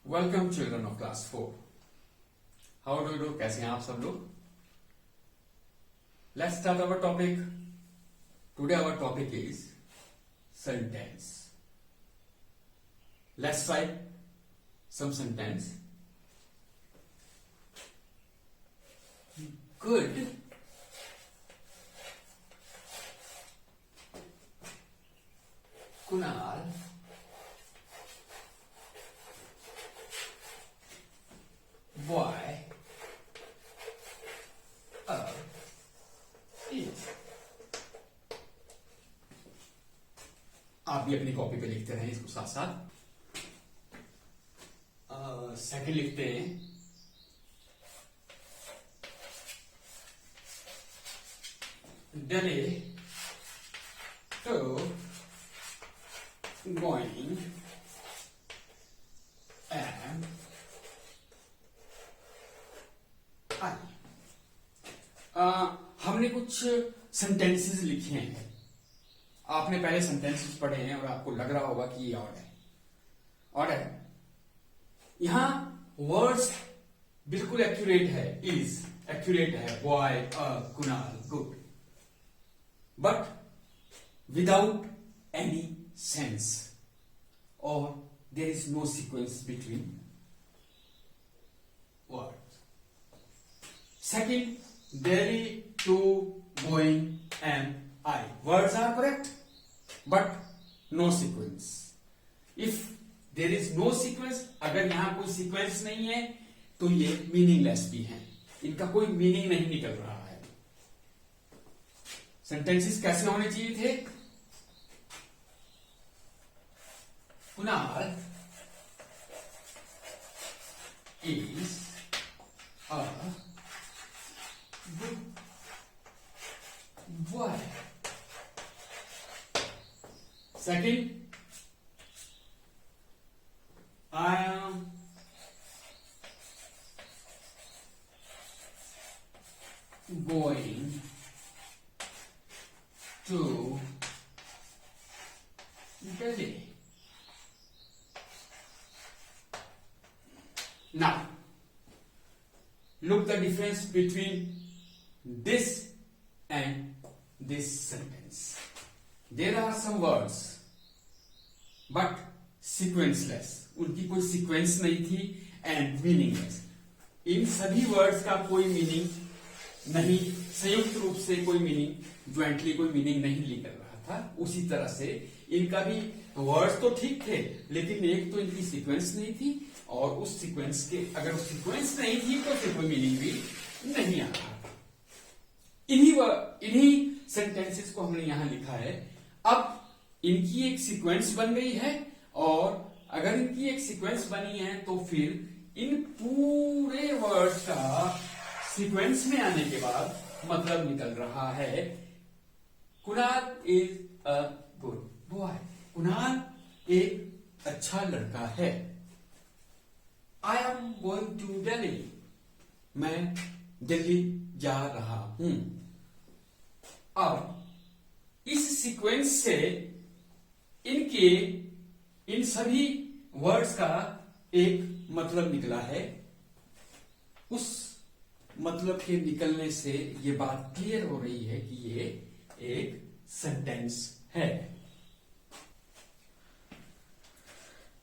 Welcome children of class 4। How do you do? कैसे हैं आप सब लोग? Let's start our topic. Today our topic is sentence. Let's try some sentence. Good Kunal boy is। आप भी अपनी कॉपी पे लिखते रहें इसको साथ साथ। सेकंड लिखते हैं Delhi to going and हमने कुछ सेंटेंसेस लिखे हैं। आपने पहले सेंटेंसेस पढ़े हैं और आपको लग रहा होगा कि ये ऑड है। यहां वर्ड्स बिल्कुल एक्यूरेट है। इज एक्यूरेट है। Boy, Kunal, good, but without any sense और there is no sequence between word. Second, Delhi to going and I. Words are correct, but no sequence. If there is no sequence, अगर यहां कोई sequence नहीं है तो ये meaningless भी हैं। इनका कोई meaning नहीं निकल रहा है। Sentences कैसे होने चाहिए थे? Kunal is a good boy. Second, I am going to Delhi. Now, look the difference between this and this sentence. There are some words but sequenceless. उनकी कोई सीक्वेंस नहीं थी and meaningless. इन सभी वर्ड्स का कोई मीनिंग नहीं, संयुक्त रूप से कोई मीनिंग, ज्वाइंटली कोई मीनिंग नहीं निकल रहा था। उसी तरह से इनका भी वर्ड्स तो ठीक थे, लेकिन एक तो इनकी सीक्वेंस नहीं थी और उस सीक्वेंस के अगर सीक्वेंस नहीं थी तो फिर कोई मीनिंग भी नहीं आ रहा। इन्हीं सेंटेंसेस को हमने यहां लिखा है। अब इनकी एक सीक्वेंस बन गई है और अगर इनकी एक सीक्वेंस बनी है तो फिर इन पूरे वर्ड्स का सीक्वेंस में आने के बाद मतलब निकल रहा है Kunal is a good boy. Kunal एक अच्छा लड़का है। I am going to Delhi. मैं दिल्ली जा रहा हूं। अब इस सीक्वेंस से इन सभी वर्ड्स का एक मतलब निकला है। उस मतलब के निकलने से ये बात क्लियर हो रही है कि ये एक सेंटेंस है।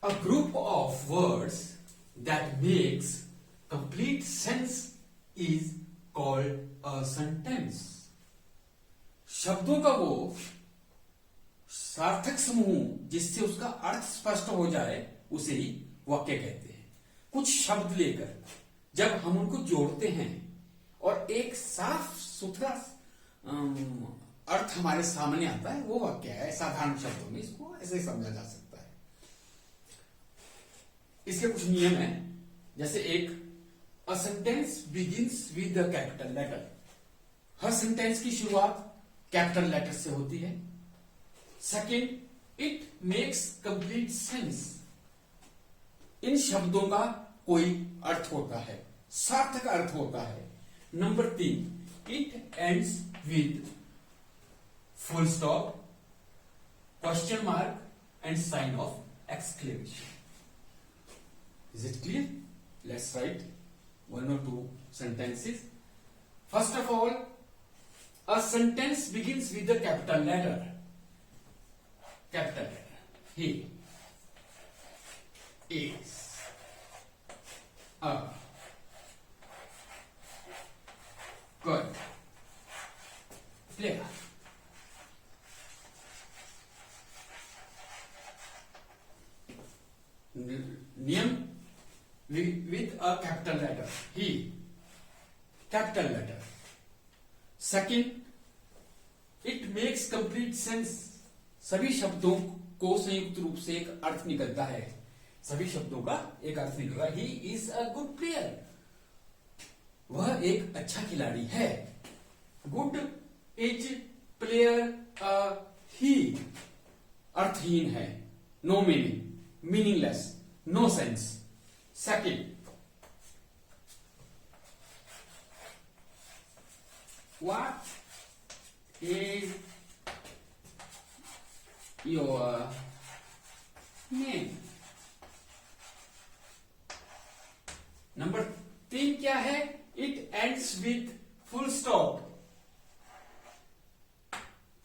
A group of words that makes complete sense is called a sentence. शब्दों का वो सार्थक समूह जिससे उसका अर्थ स्पष्ट हो जाए उसे ही वाक्य कहते हैं। कुछ शब्द लेकर जब हम उनको जोड़ते हैं और एक साफ सुथरा अर्थ हमारे सामने आता है वो वाक्य है। साधारण शब्दों में इसको ऐसे समझा जा सकता है। इसके कुछ नियम हैं। जैसे एक, a sentence begins with the capital letter. हर सेंटेंस की शुरुआत कैपिटल लेटर से होती है। Second, it makes complete sense. इन शब्दों का कोई अर्थ होता है, सार्थक अर्थ होता है। Number 3, it ends with full stop, question mark and sign of exclamation. Is it clear? Let's write one or two sentences. First of all, a sentence begins with a capital letter. Capital letter. He is a good player. Name with a capital letter. He, capital letter. Second, it makes complete sense. सभी शब्दों को संयुक्त रूप से एक अर्थ निकलता है. सभी शब्दों का एक अर्थ निकलता है. He is a good player. वह एक अच्छा खिलाड़ी है. Good is player he अर्थहीन है. No meaning. Meaningless, no sense. Second, what is your name? Number 3 क्या है? It ends with full stop,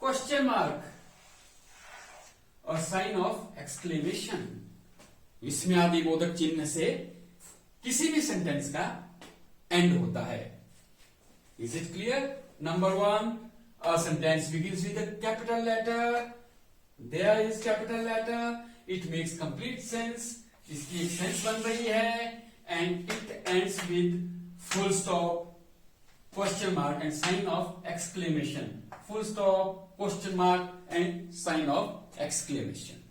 question mark और साइन ऑफ एक्सक्लेमेशन. विस्मयादि बोधक चिन्ह से किसी भी सेंटेंस का एंड होता है. Is it clear? Number 1, a sentence begins with a capital letter. There is capital letter. It makes complete sense. इसकी एक सेंस बन रही है. And it ends with full stop, question mark and sign of exclamation. Full stop, question mark and sign of exclamation.